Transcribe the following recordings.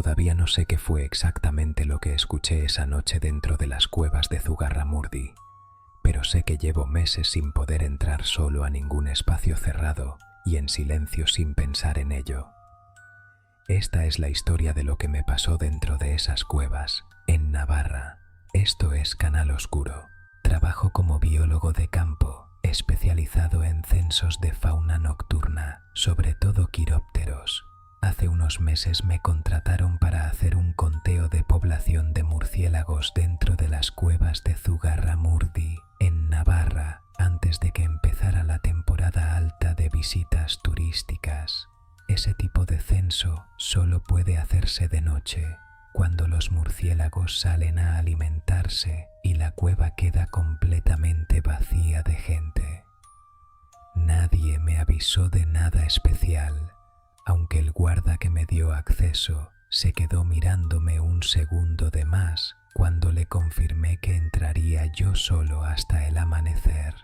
Todavía no sé qué fue exactamente lo que escuché esa noche dentro de las cuevas de Zugarramurdi, pero sé que llevo meses sin poder entrar solo a ningún espacio cerrado y en silencio sin pensar en ello. Esta es la historia de lo que me pasó dentro de esas cuevas, en Navarra. Esto es Canal Oscuro. Trabajo como biólogo de campo, especializado en censos de fauna nocturna, sobre todo quirópteros. Hace unos meses me contrataron para hacer un conteo de población de murciélagos dentro de las cuevas de Zugarramurdi, en Navarra, antes de que empezara la temporada alta de visitas turísticas. Ese tipo de censo solo puede hacerse de noche, cuando los murciélagos salen a alimentarse y la cueva queda completamente vacía de gente. Nadie me avisó de nada especial, aunque el guarda que me dio acceso se quedó mirándome un segundo de más cuando le confirmé que entraría yo solo hasta el amanecer.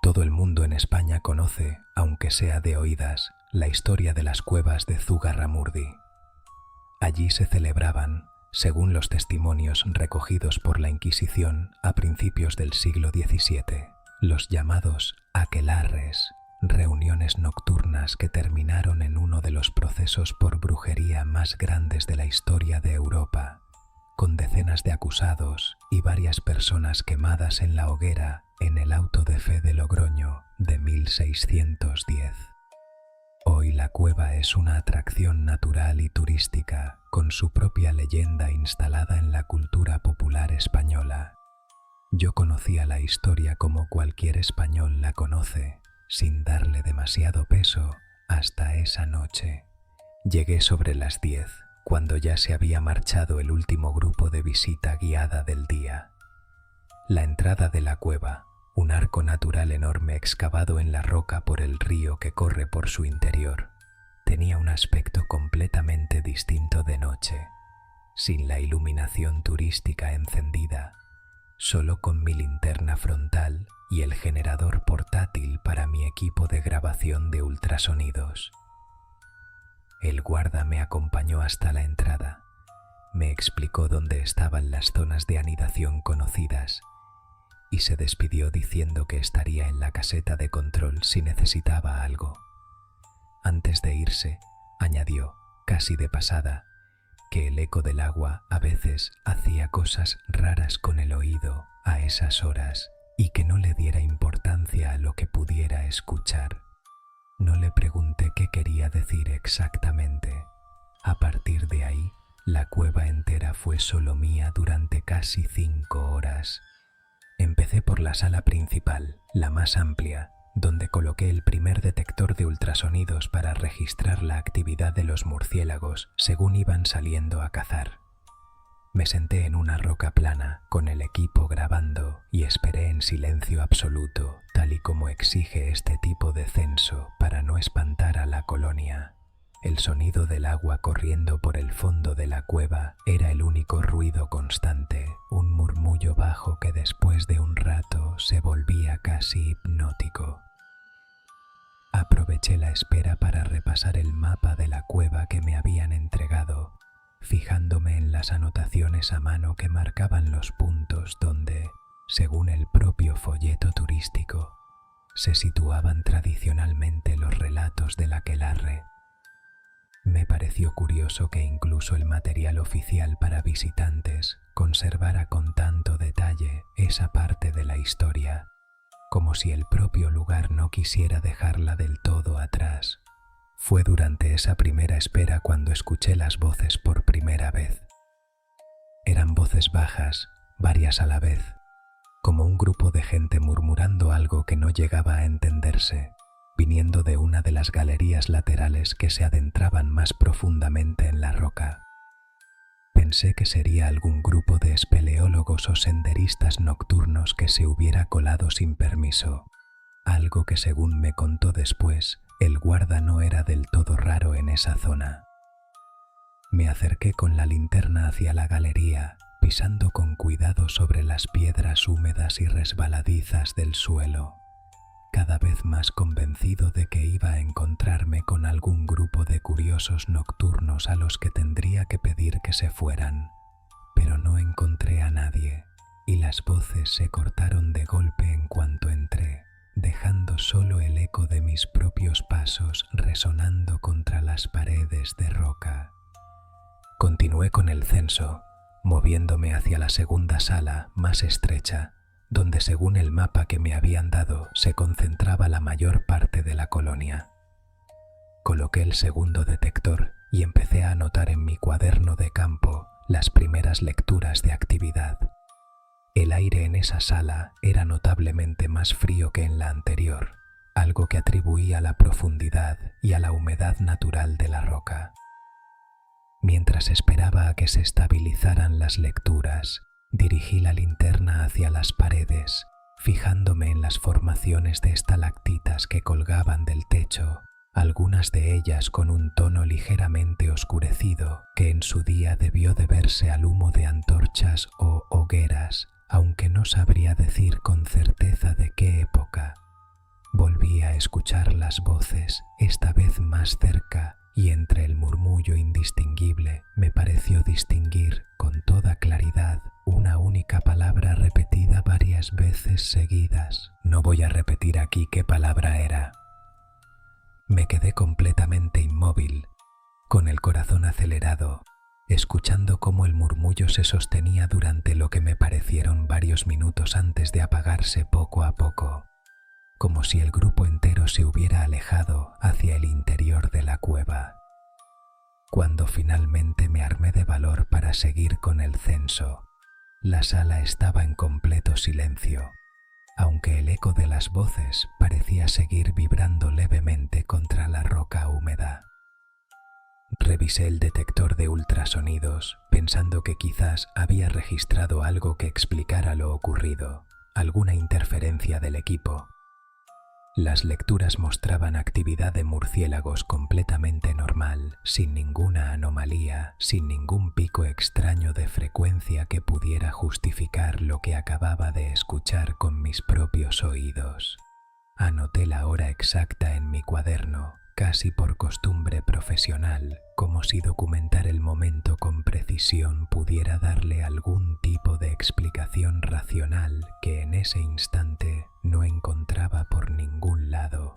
Todo el mundo en España conoce, aunque sea de oídas, la historia de las cuevas de Zugarramurdi. Allí se celebraban, según los testimonios recogidos por la Inquisición a principios del siglo XVII, los llamados aquelarres, reuniones nocturnas que terminaron en uno de los procesos por brujería más grandes de la historia de Europa, con decenas de acusados y varias personas quemadas en la hoguera en el auto de fe de Logroño de 1610. Hoy la cueva es una atracción natural y turística, con su propia leyenda instalada en la cultura popular española. Yo conocía la historia como cualquier español la conoce, sin darle demasiado peso, hasta esa noche. Llegué sobre las 10, cuando ya se había marchado el último grupo de visita guiada del día. La entrada de la cueva, un arco natural enorme excavado en la roca por el río que corre por su interior, tenía un aspecto completamente distinto de noche, sin la iluminación turística encendida, solo con mi linterna frontal y el generador portátil para mi equipo de grabación de ultrasonidos. El guarda me acompañó hasta la entrada, me explicó dónde estaban las zonas de anidación conocidas y se despidió diciendo que estaría en la caseta de control si necesitaba algo. Antes de irse, añadió, casi de pasada, que el eco del agua a veces hacía cosas raras con el oído a esas horas y que no le diera importancia a lo que pudiera escuchar. No le pregunté qué quería decir exactamente. A partir de ahí, la cueva entera fue solo mía durante casi 5 horas. Empecé por la sala principal, la más amplia, donde coloqué el primer detector de ultrasonidos para registrar la actividad de los murciélagos según iban saliendo a cazar. Me senté en una roca plana, con el equipo grabando, y esperé en silencio absoluto, tal y como exige este tipo de censo para no espantar a la colonia. El sonido del agua corriendo por el fondo de la cueva era el único ruido constante, un murmullo bajo que después de un rato se volvía casi hipnótico. Aproveché la espera para repasar el mapa de la cueva que me habían entregado, fijándome en las anotaciones a mano que marcaban los puntos donde, según el propio folleto turístico, se situaban tradicionalmente los relatos del aquelarre. Me pareció curioso que incluso el material oficial para visitantes conservara con tanto detalle esa parte de la historia, como si el propio lugar no quisiera dejarla del todo atrás. Fue durante esa primera espera cuando escuché las voces por primera vez. Eran voces bajas, varias a la vez, como un grupo de gente murmurando algo que no llegaba a entenderse, viniendo de una de las galerías laterales que se adentraban más profundamente en la roca. Pensé que sería algún grupo de espeleólogos o senderistas nocturnos que se hubiera colado sin permiso, algo que según me contó después, el guarda no era del todo raro en esa zona. Me acerqué con la linterna hacia la galería, pisando con cuidado sobre las piedras húmedas y resbaladizas del suelo. cada vez más convencido de que iba a encontrarme con algún grupo de curiosos nocturnos a los que tendría que pedir que se fueran, pero no encontré a nadie, y las voces se cortaron de golpe en cuanto entré, dejando solo el eco de mis propios pasos resonando contra las paredes de roca. Continué con el censo, moviéndome hacia la segunda sala más estrecha, donde según el mapa que me habían dado se concentraba la mayor parte de la colonia. Coloqué el segundo detector y empecé a anotar en mi cuaderno de campo las primeras lecturas de actividad. El aire en esa sala era notablemente más frío que en la anterior, algo que atribuía a la profundidad y a la humedad natural de la roca. Mientras esperaba a que se estabilizaran las lecturas, dirigí la linterna hacia las paredes, fijándome en las formaciones de estalactitas que colgaban del techo, algunas de ellas con un tono ligeramente oscurecido que en su día debió deberse al humo de antorchas o hogueras, aunque no sabría decir con certeza de qué época. Volví a escuchar las voces, esta vez más cerca, y entre el murmullo indistinguible me pareció distinguir con toda claridad una única palabra repetida varias veces seguidas. No voy a repetir aquí qué palabra era. Me quedé completamente inmóvil, con el corazón acelerado, escuchando cómo el murmullo se sostenía durante lo que me parecieron varios minutos antes de apagarse poco a poco, como si el grupo entero se hubiera alejado hacia el interior de la cueva. Cuando finalmente me armé de valor para seguir con el censo, la sala estaba en completo silencio, aunque el eco de las voces parecía seguir vibrando levemente contra la roca húmeda. Revisé el detector de ultrasonidos, pensando que quizás había registrado algo que explicara lo ocurrido, alguna interferencia del equipo. Las lecturas mostraban actividad de murciélagos completamente normal, sin ninguna anomalía, sin ningún pico extraño de frecuencia que pudiera justificar lo que acababa de escuchar con mis propios oídos. Anoté la hora exacta en mi cuaderno, casi por costumbre profesional, como si documentar el momento con precisión pudiera darle algún tipo de explicación racional que en ese instante no encontraba por ningún lado.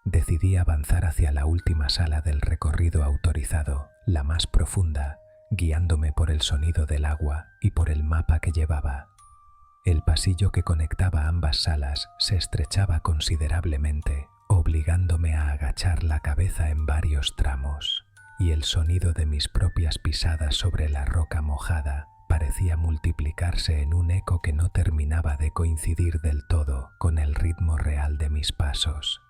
Decidí avanzar hacia la última sala del recorrido autorizado, la más profunda, guiándome por el sonido del agua y por el mapa que llevaba. El pasillo que conectaba ambas salas se estrechaba considerablemente, obligándome a agachar la cabeza en varios tramos, y el sonido de mis propias pisadas sobre la roca mojada parecía multiplicarse en un eco que no terminaba de coincidir del todo con el ritmo real de mis pasos.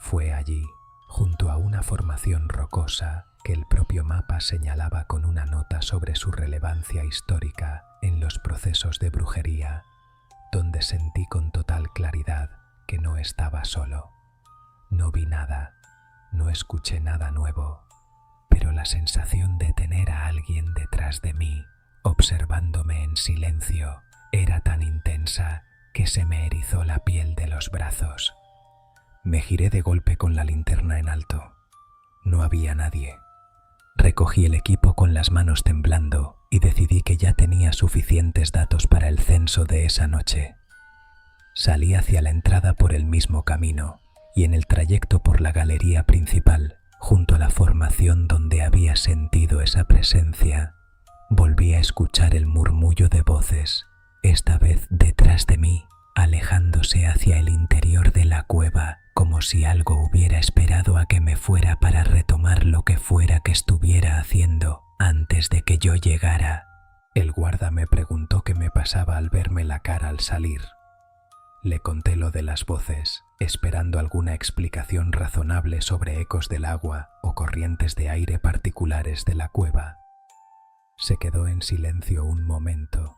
Fue allí, junto a una formación rocosa que el propio mapa señalaba con una nota sobre su relevancia histórica en los procesos de brujería, donde sentí con total claridad que no estaba solo. No vi nada, no escuché nada nuevo, pero la sensación de tener a alguien detrás de mí, observándome en silencio, era tan intensa que se me erizó la piel de los brazos. Me giré de golpe con la linterna en alto. No había nadie. Recogí el equipo con las manos temblando y decidí que ya tenía suficientes datos para el censo de esa noche. Salí hacia la entrada por el mismo camino y en el trayecto por la galería principal, junto a la formación donde había sentido esa presencia, volví a escuchar el murmullo de voces, esta vez detrás de mí, alejándose hacia el interior de la cueva, como si algo hubiera esperado a que me fuera para retomar lo que fuera que estuviera haciendo antes de que yo llegara. El guarda me preguntó qué me pasaba al verme la cara al salir. Le conté lo de las voces, esperando alguna explicación razonable sobre ecos del agua o corrientes de aire particulares de la cueva. Se quedó en silencio un momento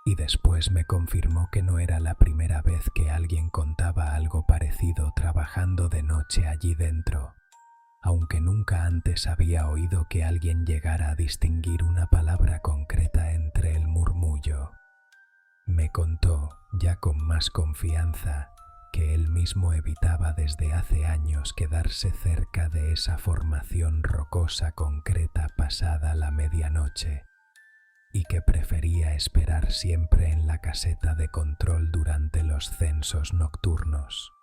y después me confirmó que no era la primera vez que alguien contaba algo parecido trabajando de noche allí dentro, aunque nunca antes había oído que alguien llegara a distinguir una palabra concreta entre el murmullo. Me contó, ya con más confianza, que él mismo evitaba desde hace años quedarse cerca de esa formación rocosa concreta pasada la medianoche, y que prefería esperar siempre en la caseta de control durante los censos nocturnos.